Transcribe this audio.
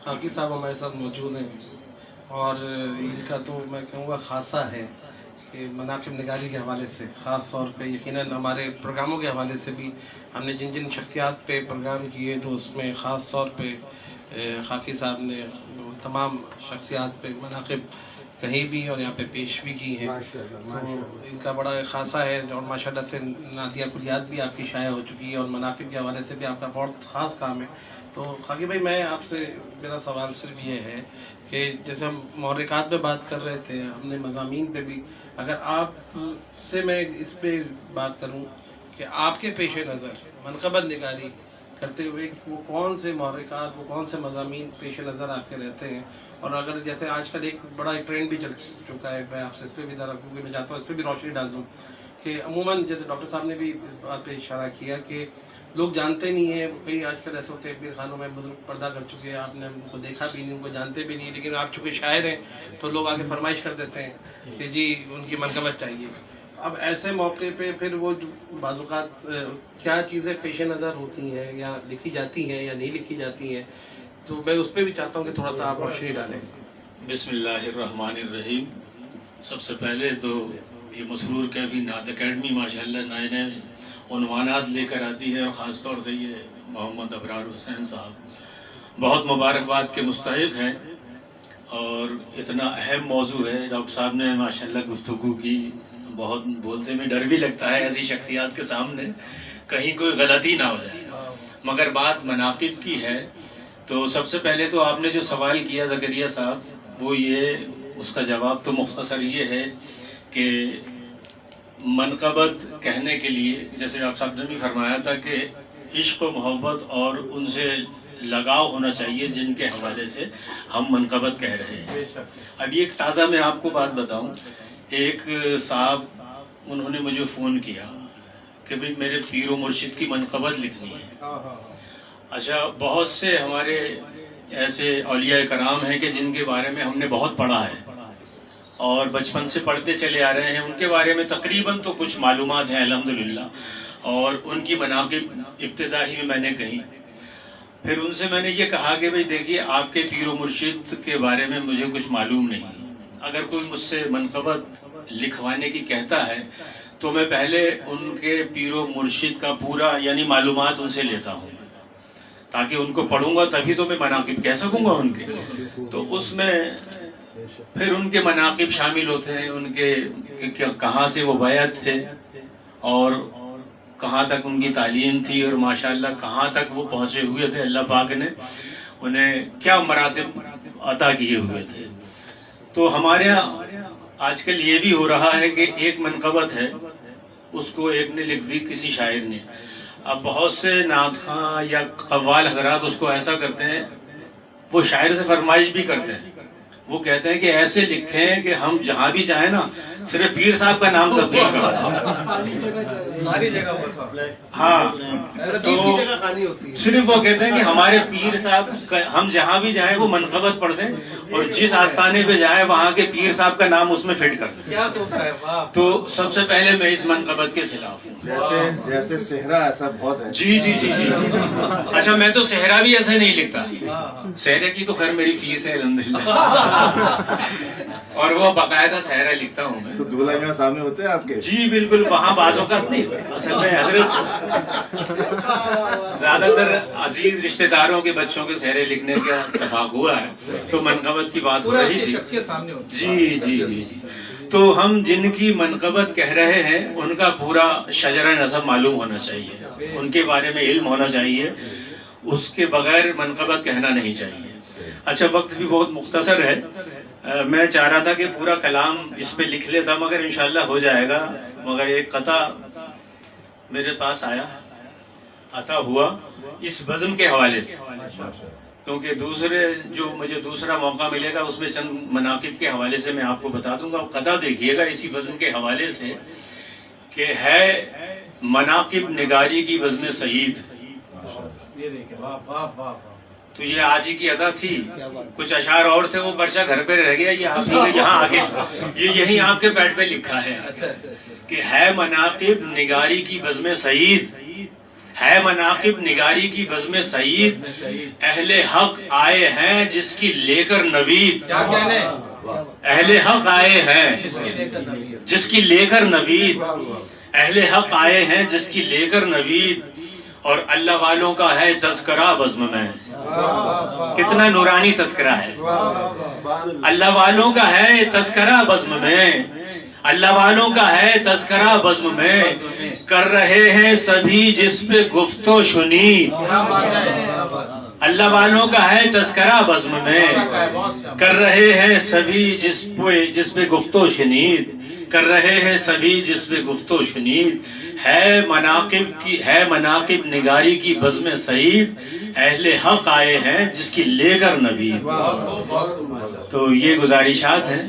खाकी साहब हमारे साथ मौजूद हैं और इनका तो मैं कहूँगा खासा है कि मनाक़िब निगारी के हवाले से ख़ास तौर पे यकीनन हमारे प्रोग्रामों के हवाले से भी हमने जिन जिन शख्सियात पे प्रोग्राम किए तो उसमें ख़ास तौर पे खाकी साहब ने तमाम शख्सियात पे मनाक़िब कहीं भी और यहाँ पे पेश भी की हैं, तो इनका बड़ा खासा है। और माशाल्लाह से नातिया कुलियात भी आपकी शाया हो चुकी है और मनाक़िब के हवाले से भी आपका बहुत ख़ास काम है। तो खाकी भाई, मैं आपसे मेरा सवाल सिर्फ ये है कि जैसे हम महर्रिकात पे बात कर रहे थे, हमने मज़ामीन पे भी, अगर आप से मैं इस पे बात करूं कि आपके पेश नज़र मनक़बत निगारी करते हुए वो कौन से महर्रिकात, वो कौन से मज़ामीन पेश नज़र आपके रहते हैं, और अगर जैसे आजकल एक बड़ा एक ट्रेंड भी चल चुका है, मैं आपसे इस पर भी ज़रा, क्योंकि मैं चाहता हूँ इस पर भी रोशनी डाल दूँ कि अमूमन जैसे डॉक्टर साहब ने भी इस बात पे इशारा किया कि लोग जानते नहीं हैं, कई आजकल ऐसे होते हैं खानों में बुजुर्ग पर्दा कर चुके हैं, आपने उनको देखा भी नहीं, उनको जानते भी नहीं, लेकिन आप चूँकि शायर हैं तो लोग आगे फरमाइश कर देते हैं कि जी उनकी मनक़बत चाहिए। अब ऐसे मौके पे फिर वो बाज़ात क्या चीज़ें पेश नज़र होती हैं या लिखी जाती हैं या नहीं लिखी जाती हैं, तो मैं उस पर भी चाहता हूँ कि थोड़ा सा आप रोशनी डालें। बिस्मिल्लाहिर्रहमानिर्रहीम। सबसे पहले तो ये मसरूर कैफी नात अकेडमी माशाल्लाह नए नए उन्वानात लेकर आती है, और ख़ास तौर से ये मोहम्मद अबरार हुसैन साहब बहुत मुबारकबाद के मुस्तहिक हैं। और इतना अहम मौजू है, डॉक्टर साहब ने माशाल्लाह गुफ्तगू की, बहुत बोलते में डर भी लगता है ऐसी शख्सियात के सामने कहीं कोई गलती ना हो जाए। मगर बात मनाक़िब की है तो सबसे पहले तो आपने जो सवाल किया ज़करिया साहब, वो ये, उसका जवाब तो मुख्तसर ये है कि मनक़बत कहने के लिए जैसे डॉक्टर साहब ने भी फरमाया था कि इश्क़ व मोहब्बत और उनसे लगाव होना चाहिए जिनके हवाले से हम मनक़बत कह रहे हैं। अभी एक ताज़ा मैं आपको बात बताऊं, एक साहब उन्होंने मुझे फ़ोन किया कि भाई मेरे पीर व मुर्शिद की मनक़बत लिखनी है। अच्छा, बहुत से हमारे ऐसे औलिया कराम हैं कि जिनके बारे में हमने बहुत पढ़ा है और बचपन से पढ़ते चले आ रहे हैं, उनके बारे में तकरीबन तो कुछ मालूमात हैं अल्हम्दुलिल्लाह, और उनकी मनाक़िब इब्तिदा ही में मैंने कही। फिर उनसे मैंने ये कहा कि भाई देखिए, आपके पीर व मुर्शिद के बारे में मुझे कुछ मालूम नहीं, अगर कोई मुझसे मनक़बत लिखवाने की कहता है तो मैं पहले उनके पीर व मुर्शिद का पूरा यानी मालूमात उनसे लेता हूँ, ताकि उनको पढ़ूंगा तभी तो मैं मनाक़िब कह सकूंगा उनके। तो उसमें फिर उनके मनाक़िब शामिल होते हैं, उनके कहाँ से वो बैत थे और कहाँ तक उनकी तालीम थी, और माशाल्लाह कहाँ तक वो पहुँचे हुए थे, अल्लाह पाक ने उन्हें क्या मरातिब अता किए हुए थे। तो हमारे यहाँ आजकल ये भी हो रहा है कि एक मनक़बत है, उसको एक ने लिख दी किसी शायर ने। अब बहुत से नात खां या कव्वाल हजरात उसको ऐसा करते हैं, वो शायर से फरमाइश भी करते हैं, वो कहते हैं कि ऐसे लिखें कि हम जहाँ भी जाएं ना सिर्फ पीर साहब का नाम तब्दील कर, सारी जगह हाँ, तो सिर्फ वो कहते हैं कि हमारे पीर साहब हम जहाँ भी जाएं वो मनक़बत पढ़ दें, और जिस आस्थाने पे जाए वहाँ के पीर साहब का नाम उसमें फिट कर दें। क्या है, वाह। तो सबसे पहले मैं इस मनक़बत के खिलाफ हूँ। जैसे सेहरा ऐसा बहुत है। जी जी जी जी। अच्छा, मैं तो सेहरा भी ऐसे नहीं लिखता, सेहरे की तो खैर मेरी फीस है अल्हम्दुलिल्लाह, और वो बाकायदा सेहरा लिखता हूँ मैं। तो दूल्हा मियां सामने होते हैं आपके? जी बिल्कुल, वहाँ बाज़ौक़ात नहीं, असल में हजरत ज्यादातर अजीज रिश्तेदारों के बच्चों के सेहरे लिखने का इत्तेफाक हुआ है, तो मनक़बत की बात हो रही थी। जी जी जी जी। तो हम जिनकी मनक़बत कह रहे हैं उनका पूरा शजरा नसब मालूम होना चाहिए, उनके बारे में इल्म होना चाहिए, उसके बगैर मनक़बत कहना नहीं चाहिए। अच्छा, वक्त भी बहुत मुख्तसर है, मैं चाह रहा था कि पूरा कलाम इस पे लिख लेता, मगर इंशाल्लाह हो जाएगा। मगर एक कता मेरे पास अता हुआ इस बज़्म के हवाले से, क्योंकि दूसरे जो मुझे दूसरा मौका मिलेगा उसमें चंद मनाक़िब के हवाले से मैं आपको बता दूंगा। कदा देखिएगा इसी बज़्म के हवाले से कि है मनाक़िब निगारी की बज़्म सईद। ये देखिए, वाह वाह वाह। तो ये आज ही की अदा थी, कुछ अशार और थे, वो पर्चा घर पे रह गया, ये आप यहाँ आके ये यही आपके पैड पे लिखा है कि है मनाक़िब निगारी की बज़्म सईद, ہے مناقب نگاری کی بزم سعید، اہل حق آئے ہیں جس کی لے کر نوید، کیا کہنے اہل حق آئے ہیں جس کی لے کر نبی، جس کی لے کر نوید، اہل حق آئے ہیں جس کی لے کر نوید، اور اللہ والوں کا ہے تذکرہ بزم میں۔ کتنا نورانی تذکرہ ہے، اللہ والوں کا ہے تذکرہ بزم میں، اللہ والوں کا ہے تذکرہ بزم میں، کر رہے ہیں سبھی جس پہ گفت و شنید، اللہ والوں کا ہے تذکرہ بزم میں، کر رہے ہیں سبھی جس پہ گفت و شنید، کر رہے ہیں سبھی جس پہ گفت و شنید، ہے مناقب نگاری کی بزم سعید، اہل حق آئے ہیں جس کی لے کر نوید۔ تو یہ گزارشات ہیں۔